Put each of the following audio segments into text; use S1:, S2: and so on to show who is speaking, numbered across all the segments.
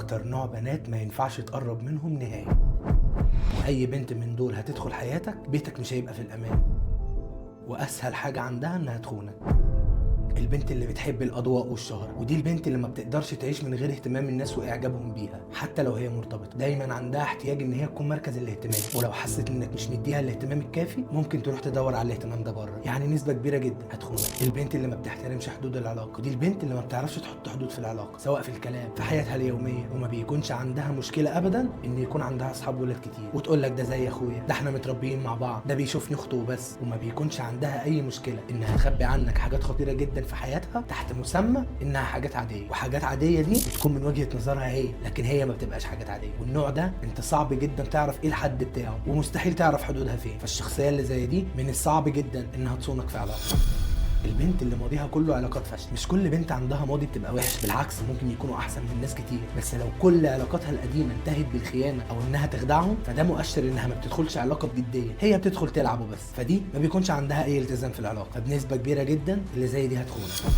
S1: اكتر نوع بنات ما ينفعش تقرب منهم نهائي. اي بنت من دول هتدخل حياتك بيتك مش هيبقى في الامان، واسهل حاجه عندها انها تخونك. البنت اللي بتحب الاضواء والشهرة، ودي البنت اللي ما بتقدرش تعيش من غير اهتمام الناس واعجابهم بيها حتى لو هي مرتبطه. دايما عندها احتياج ان هي تكون مركز الاهتمام، ولو حست انك مش مديها الاهتمام الكافي ممكن تروح تدور على الاهتمام ده بره. يعني نسبه كبيره جدا هتخونك. البنت اللي ما بتحترمش حدود العلاقه، ودي البنت اللي ما بتعرفش تحط حدود في العلاقه، سواء في الكلام في حياتها اليوميه. وما بيكونش عندها مشكله ابدا ان يكون عندها اصحاب ولاد كتير، وتقول لك ده زي اخويا، ده احنا متربيين مع بعض، ده بيشوفني اخته وبس. وما بيكونش عندها اي مشكله انها تخبي عنك حاجات خطيره جدا في حياتها تحت مسمى انها حاجات عاديه. وحاجات عاديه دي بتكون من وجهه نظرها هي، لكن هي ما بتبقاش حاجات عاديه. والنوع ده انت صعب جدا تعرف ايه الحد بتاعه، ومستحيل تعرف حدودها فين. فالشخصيه اللي زي دي من الصعب جدا انها تصونك في علاقه. البنت اللي ماضيها كله علاقات فشل. مش كل بنت عندها ماضي بتبقى وحش، بالعكس ممكن يكونوا احسن من ناس كتير، بس لو كل علاقاتها القديمه انتهت بالخيانه او انها تخدعهم فده مؤشر انها ما بتدخلش علاقه بجديه، هي بتدخل تلعب وبس. فدي ما بيكونش عندها اي التزام في العلاقه، فبنسبه كبيره جدا اللي زي دي هتخونك.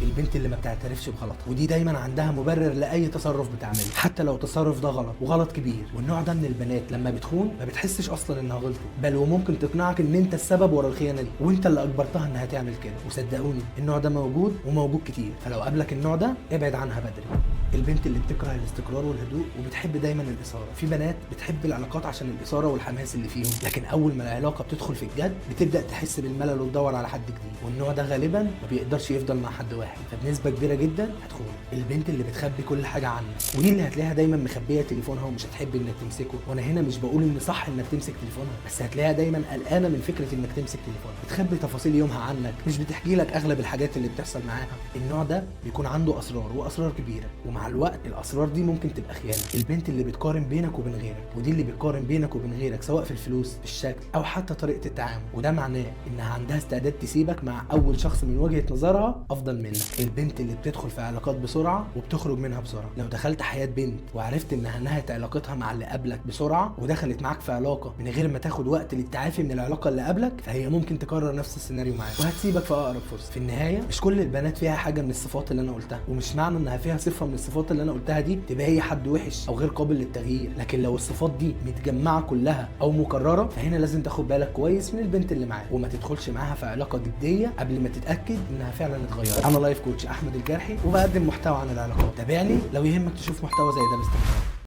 S1: البنت اللي ما بتعترفش بغلطها، ودي دايما عندها مبرر لاي تصرف بتعمله حتى لو التصرف ده غلط وغلط كبير. والنوع ده من البنات لما بتخون ما بتحسش اصلا انها غلطت، بل وممكن تقنعك ان انت السبب ورا الخيانه دي، وانت اللي اجبرتها انها تعمل كده. وصدقوني النوع ده موجود وموجود كتير، فلو قابلك النوع ده ابعد عنها بدري. البنت اللي بتكره الاستقرار والهدوء وبتحب دايما الاثاره. في بنات بتحب العلاقات عشان الاثاره والحماس اللي فيهم، لكن اول ما العلاقه بتدخل في الجد بتبدا تحس بالملل وتدور على حد جديد. والنوع ده غالبا ما بيقدرش يفضل مع حد واحد، فبنسبه كبيره جدا هتخون. البنت اللي بتخبي كل حاجه عنك، ودي اللي هتلاقيها دايما مخبيه تليفونها ومش هتحب انك تمسكه. وانا هنا مش بقول ان صح انك تمسك تليفونها، بس هتلاقيها دايما قلقانه من فكره انك تمسك تليفونها. بتخبي تفاصيل يومها عنك، مش بتحكي لك اغلب الحاجات اللي بتحصل معاها. النوع ده بيكون عنده اسرار، واسرار كبيره، ومع الوقت الاسرار دي ممكن تبقى خيانه. البنت اللي بتقارن بينك وبين غيرك، ودي اللي بتقارن بينك وبين غيرك سواء في الفلوس في الشكل او حتى طريقه التعامل، وده معناه انها عندها استعداد تسيبك مع اول شخص من وجهه نظرها افضل منك. البنت اللي بتدخل في علاقات بسرعه وبتخرج منها بسرعه. لو دخلت حياه بنت وعرفت انها نهت علاقتها مع اللي قبلك بسرعه ودخلت معاك في علاقه من غير ما تاخد وقت للتعافي من العلاقه اللي قبلك، فهي ممكن تكرر نفس السيناريو معاك وهتسيبك في اقرب فرصه. في النهايه مش كل البنات فيها حاجه من الصفات اللي انا قلتها، ومش معنى انها فيها صفه من الصفات اللي انا قلتها دي تبقى هي حد وحش او غير قابل للتغيير. لكن لو الصفات دي متجمعه كلها او مكرره فهنا لازم تاخد بالك كويس من البنت اللي معاك، وما تدخلش معاها في علاقه جديه قبل ما تتاكد انها فعلا اتغيرت. انا لايف كوتش احمد الجرحي، وبقدم محتوى عن العلاقات. تابعني لو يهمك تشوف محتوى زي ده باستمرار.